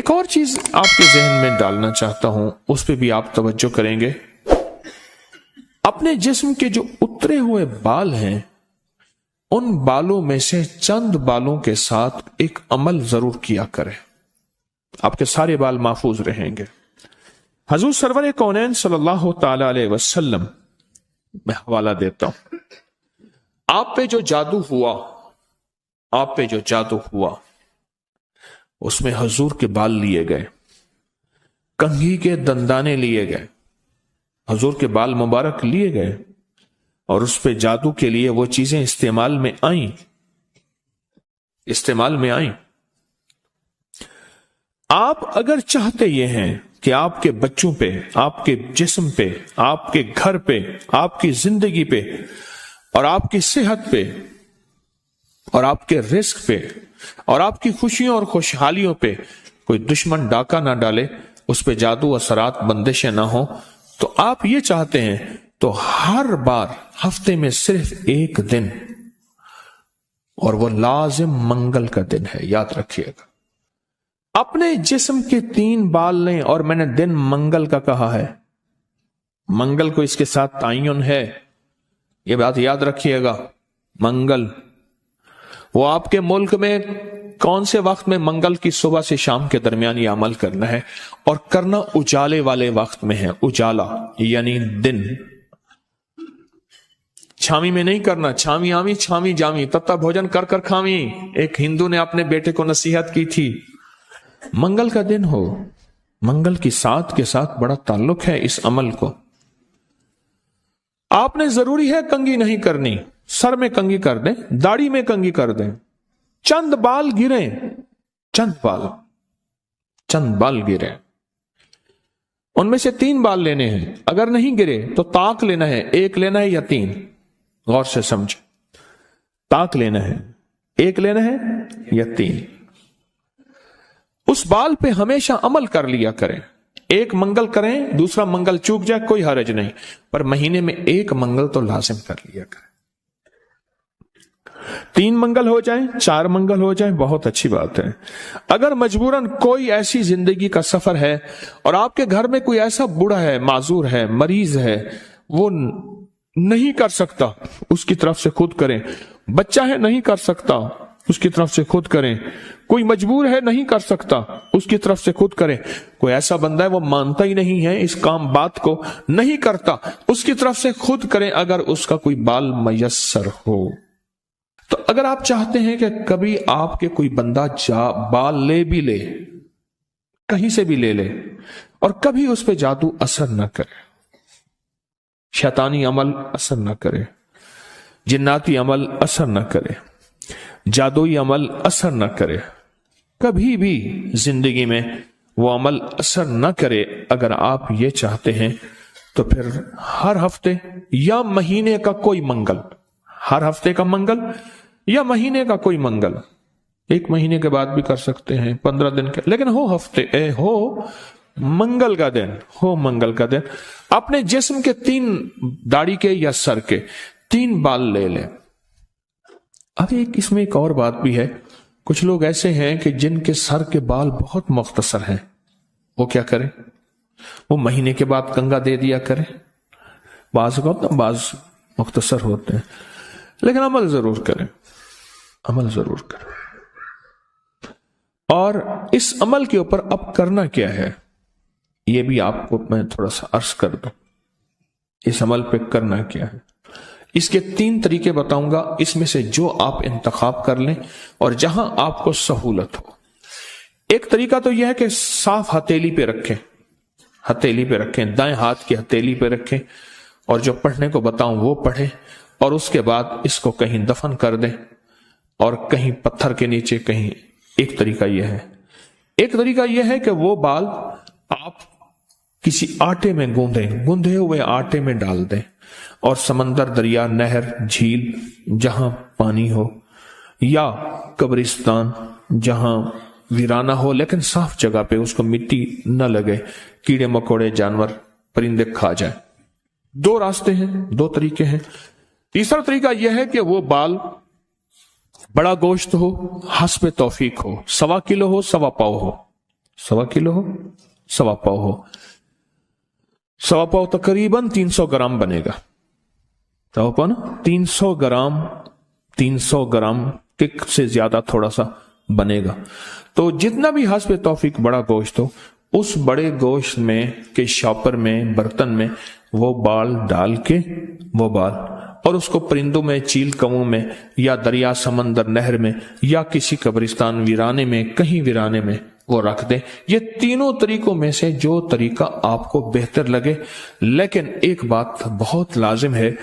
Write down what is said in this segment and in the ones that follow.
ایک اور چیز آپ کے ذہن میں ڈالنا چاہتا ہوں، اس پہ بھی آپ توجہ کریں گے۔ اپنے جسم کے جو اترے ہوئے بال ہیں، ان بالوں میں سے چند بالوں کے ساتھ ایک عمل ضرور کیا کریں، آپ کے سارے بال محفوظ رہیں گے۔ حضور سرور کونین صلی اللہ تعالی علیہ وسلم، میں حوالہ دیتا ہوں، آپ پہ جو جادو ہوا اس میں حضور کے بال لیے گئے، کنگھی کے دندانے لیے گئے، حضور کے بال مبارک لیے گئے، اور اس پہ جادو کے لیے وہ چیزیں استعمال میں آئیں۔ آپ اگر چاہتے یہ ہیں کہ آپ کے بچوں پہ، آپ کے جسم پہ، آپ کے گھر پہ، آپ کی زندگی پہ، اور آپ کی صحت پہ، اور آپ کے رزق پہ، اور آپ کی خوشیوں اور خوشحالیوں پہ کوئی دشمن ڈاکہ نہ ڈالے، اس پہ جادو اثرات بندشیں نہ ہوں، تو آپ یہ چاہتے ہیں تو ہر بار ہفتے میں صرف ایک دن، اور وہ لازم منگل کا دن ہے، یاد رکھیے گا، اپنے جسم کے 3 بال لیں، اور میں نے دن منگل کا کہا ہے، منگل کو اس کے ساتھ تعین ہے، یہ بات یاد رکھیے گا۔ منگل، وہ آپ کے ملک میں کون سے وقت میں منگل کی صبح سے شام کے درمیان یہ عمل کرنا ہے، اور کرنا اجالے والے وقت میں ہے، اجالا یعنی دن، چھامی میں نہیں کرنا، چھامی آمی چھامی جامی تتا بھوجن کر کر کھامی، ایک ہندو نے اپنے بیٹے کو نصیحت کی تھی۔ منگل کا دن ہو، منگل کی ساتھ کے ساتھ بڑا تعلق ہے اس عمل کو۔ آپ نے ضروری ہے کنگھی نہیں کرنی، سر میں کنگھی کر دیں، داڑھی میں کنگھی کر دیں، چند بال گریں، چند بال گریں، ان میں سے 3 بال لینے ہیں، اگر نہیں گرے تو طاق لینا ہے، 1 لینا ہے یا 3، غور سے سمجھیں، طاق لینا ہے، 1 لینا ہے یا 3۔ اس بال پہ ہمیشہ عمل کر لیا کریں، 1 منگل کریں، دوسرا منگل چوک جائے کوئی حرج نہیں، پر مہینے میں 1 منگل تو لازم کر لیا کریں۔ 3 منگل ہو جائیں، 4 منگل ہو جائیں، بہت اچھی بات ہے۔ اگر مجبوراً کوئی ایسی زندگی کا سفر ہے اور آپ کے گھر میں کوئی ایسا بوڑھا ہے، معذور ہے، مریض ہے، وہ نہیں کر سکتا، اس کی طرف سے خود کریں، بچہ ہے نہیں کر سکتا، اس کی طرف سے خود کریں، کوئی مجبور ہے نہیں کر سکتا، اس کی طرف سے خود کریں، کوئی ایسا بندہ ہے وہ مانتا ہی نہیں ہے اس کام بات کو، نہیں کرتا، اس کی طرف سے خود کریں اگر اس کا کوئی بال میسر ہو۔ تو اگر آپ چاہتے ہیں کہ کبھی آپ کے کوئی بندہ بال لے بھی لے، کہیں سے بھی لے لے، اور کبھی اس پہ جادو اثر نہ کرے، شیطانی عمل اثر نہ کرے، جناتی عمل اثر نہ کرے، جادوئی عمل اثر نہ کرے، کبھی بھی زندگی میں وہ عمل اثر نہ کرے، اگر آپ یہ چاہتے ہیں تو پھر ہر ہفتے یا مہینے کا کوئی منگل، ہر ہفتے کا منگل یا مہینے کا کوئی منگل، 1 مہینے کے بعد بھی کر سکتے ہیں، 15 دن کے، لیکن ہو منگل کا دن، ہو منگل کا دن، اپنے جسم کے 3 داڑھی کے یا سر کے 3 بال لے لیں۔ اب اس میں ایک اور بات بھی ہے، کچھ لوگ ایسے ہیں کہ جن کے سر کے بال بہت مختصر ہیں، وہ کیا کریں؟ وہ مہینے کے بعد کنگا دے دیا کریں، بعض مختصر ہوتے ہیں، لیکن عمل ضرور کریں، عمل ضرور کریں۔ اور اس عمل کے اوپر اب کرنا کیا ہے، یہ بھی آپ کو میں تھوڑا سا عرض کر دوں، اس عمل پہ کرنا کیا ہے۔ اس کے 3 طریقے بتاؤں گا، اس میں سے جو آپ انتخاب کر لیں اور جہاں آپ کو سہولت ہو۔ ایک طریقہ تو یہ ہے کہ صاف ہتھیلی پہ رکھیں، ہتھیلی پہ رکھیں، دائیں ہاتھ کی ہتھیلی پہ رکھیں، اور جو پڑھنے کو بتاؤں وہ پڑھیں، اور اس کے بعد اس کو کہیں دفن کر دیں، اور کہیں پتھر کے نیچے کہیں۔ ایک طریقہ یہ ہے۔ ایک طریقہ یہ ہے کہ وہ بال آپ کسی آٹے میں گوندھے ہوئے آٹے میں ڈال دیں، اور سمندر، دریا، نہر، جھیل جہاں پانی ہو، یا قبرستان جہاں ویرانہ ہو لیکن صاف جگہ پہ، اس کو مٹی نہ لگے، کیڑے مکوڑے، جانور، پرندے کھا جائیں۔ 2 راستے ہیں، 2 طریقے ہیں۔ تیسرا طریقہ یہ ہے کہ وہ بال بڑا گوشت ہو، حسب توفیق ہو، 1.25 کلو ہو، 1.25 پاؤ ہو، 1.25 किलो हो, 1.25 पाव हो, 1.25 पाव तकरीबन 300 ग्राम बनेगा। 1.25 पाव ना 300 ग्राम, 300 ग्राम के से ज्यादा थोड़ा सा बनेगा। तो जितना भी हस्ब तौफीक बड़ा गोश्त हो, उस बड़े गोश्त में के शॉपर में, बर्तन में वो बाल डाल के, वो बाल, और उसको परिंदों में, चील कौओं में, या दरिया, समंदर, नहर में, या किसी कब्रिस्तान वीराने में, कहीं वीराने में वो रख दें। ये तीनों तरीकों में से जो तरीका आपको बेहतर लगे। लेकिन एक बात बहुत लाजिम है,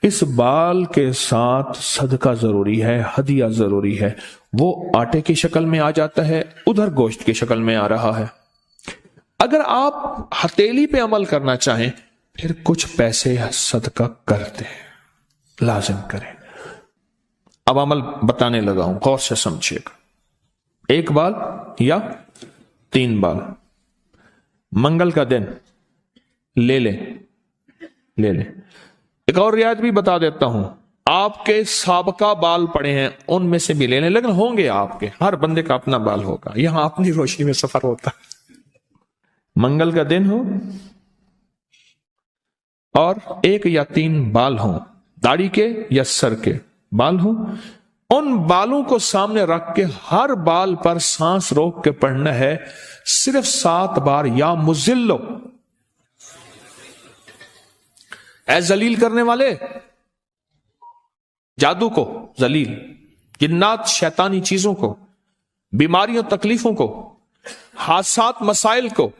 इस बाल के साथ सदका जरूरी है, हदिया जरूरी है। वो आटे की शक्ल में आ जाता है, उधर गोश्त की शक्ल में आ रहा है। अगर आप हथेली पे अमल करना चाहें, फिर कुछ पैसे सदका कर दें, लाजिम करें। अब अमल बताने लगा हूं, गौर से समझिएगा। 1 बाल या 3 बाल मंगल का दिन ले ले। एक और रियायत भी बता देता हूं, आपके साबका बाल पड़े हैं उनमें से भी ले लें, लेकिन होंगे आपके, हर बंदे का अपना बाल होगा। यहां अपनी रोशनी में सफर होता है। मंगल का दिन हो और 1 या 3 बाल हो, दाढ़ी के या सर के बाल हो, उन बालों को सामने रख के हर बाल पर सांस रोक के पढ़ना है सिर्फ 7 बार, या मुजिल्लो, ऐ जलील करने वाले, जादू को जलील, जिन्नात शैतानी चीजों को, बीमारियों तकलीफों को, हादसात मसाइल को।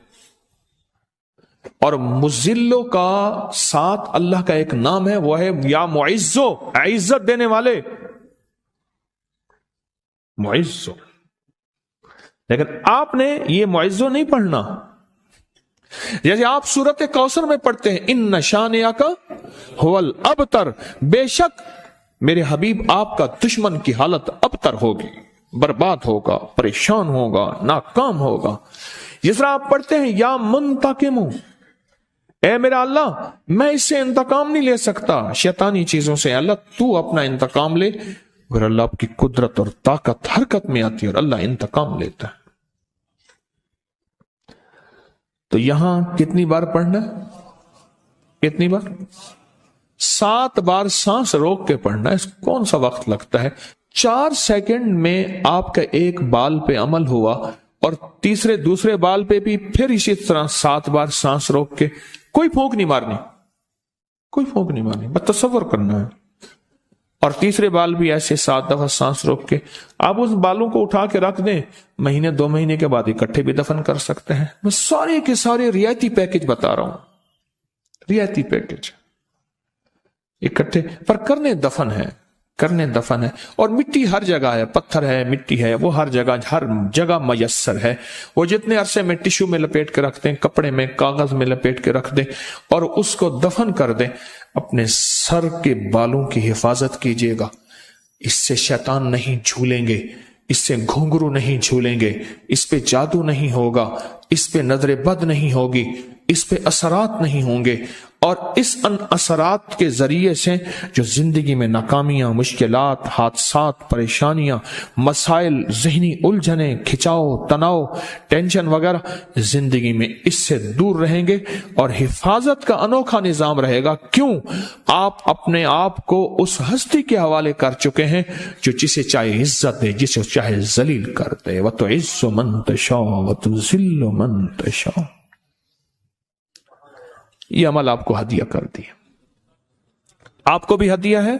और मुजिल्लो का साथ अल्लाह का एक नाम है, वो है या मुइज्जो, इज्जत देने वाले, मुइज्जो। लेकिन आपने ये मुइज्जो नहीं पढ़ना। जैसे आप सूरत कौसर में पढ़ते हैं, इन नशानिया का हुवल अबतर, बेशक मेरे हबीब आपका दुश्मन की हालत अबतर होगी, बर्बाद होगा, परेशान होगा, नाकाम होगा। जिस तरह आप पढ़ते हैं या मुंतकिमु, ए मेरा अल्लाह मैं इससे इंतकाम नहीं ले सकता, शैतानी चीजों से, अल्लाह तू अपना इंतकाम ले। और अल्लाह की कुदरत और ताकत हरकत में आती है और अल्लाह इंतकाम लेता है। तो यहां कितनी बार पढ़ना है? कितनी बार? 7 बार सांस रोक के पढ़ना है। कौन सा वक्त लगता है? 4 सेकंड में आपका एक बाल पे अमल हुआ और दूसरे बाल पे भी फिर इसी तरह 7 बार सांस रोक के, कोई फूंक नहीं मारनी, कोई फूंक नहीं मारनी, बस तसव्वुर करना है। और तीसरे बाल भी ऐसे 7 दफा सांस रोक के आप उस बालों को उठा के रख दें, महीने 2 महीने के बाद इकट्ठे भी दफन कर सकते हैं। मैं सारे के सारे रियायती पैकेज बता रहा हूं, रियायती पैकेज इकट्ठे, पर करने दफन है। और मिट्टी हर जगह है, पत्थर है, मिट्टी है, वो हर जगह मयस्सर है। वो जितने अरसे में टिश्यू में लपेट के रख दें, कपड़े में, कागज में लपेट के रख दें और उसको दफन कर दें। अपने सर के बालों की हिफाजत कीजिएगा, इससे शैतान नहीं झूलेंगे, इससे घुंघरू नहीं झूलेंगे, इस पे जादू नहीं होगा, इस पे नजर बद नहीं होगी, इस पे असरात नहीं होंगे। और इस असरात के जरिए से जो जिंदगी में नाकामियां, मुश्किलात, हादसात, परेशानियां, मसाइल, जहनी उलझने, खिंचाव, तनाव, टेंशन वगैरह, जिंदगी में इससे दूर रहेंगे और हिफाजत का अनोखा निजाम रहेगा। क्यों? आप अपने आप को उस हस्ती के हवाले कर चुके हैं जो जिसे चाहे इज्जत दे, जिसे चाहे जलील कर दे। व तो इज्जो मन तशा व तो जिल्लो मन तशा। ये अमल आपको हदिया कर दिया, आपको भी हदिया है,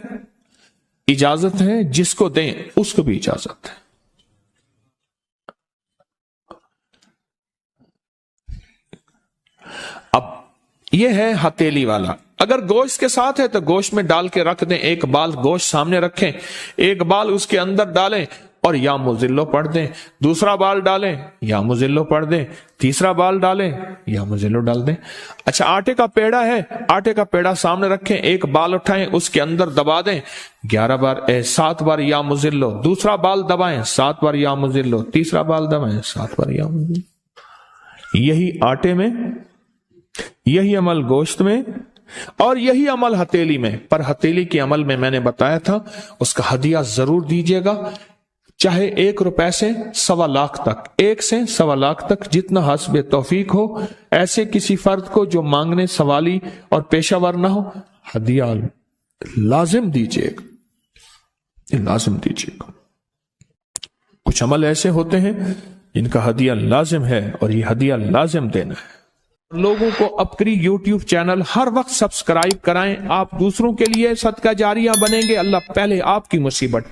इजाजत है, जिसको दें उसको भी इजाजत है। अब यह है हथेली वाला। अगर गोश्त के साथ है तो गोश्त में डाल के रख दें, एक बाल गोश्त सामने रखें, एक बाल उसके अंदर डालें और या मुजिल्लो पढ़ दें, दूसरा बाल डालें, या मुजिल्लो पढ़ दें, तीसरा बाल डालें, या मुजिल्लो डाल दें। अच्छा, आटे का पेड़ा है, आटे का पेड़ा सामने रखें, एक बाल उठाएं, उसके अंदर दबा दें 7 बार या मुजिल्लो, दूसरा बाल दबाएं 7 बार या मुजिल्लो, तीसरा बाल दबाएं 7 बार या मुजिल्लो। यही आटे में, यही अमल गोश्त में और यही अमल हथेली में। पर हथेली के अमल में मैंने बताया था उसका हदिया जरूर दीजिएगा। चाहे 1 रुपए से 1.25 लाख तक, 1 से 1.25 लाख तक, जितना हस्ब तौफीक हो। ऐसे किसी फर्द को जो मांगने सवाली और पेशावर ना हो, हदिया लाजिम दीजिएगा, लाजिम दीजिएगा। कुछ अमल ऐसे होते हैं जिनका हदिया लाजिम है और ये हदिया लाजिम देना है। लोगों को अपकरी YouTube चैनल हर वक्त सब्सक्राइब कराएं। आप दूसरों के लिए सदका जारिया बनेंगे, अल्लाह पहले आपकी मुसीबत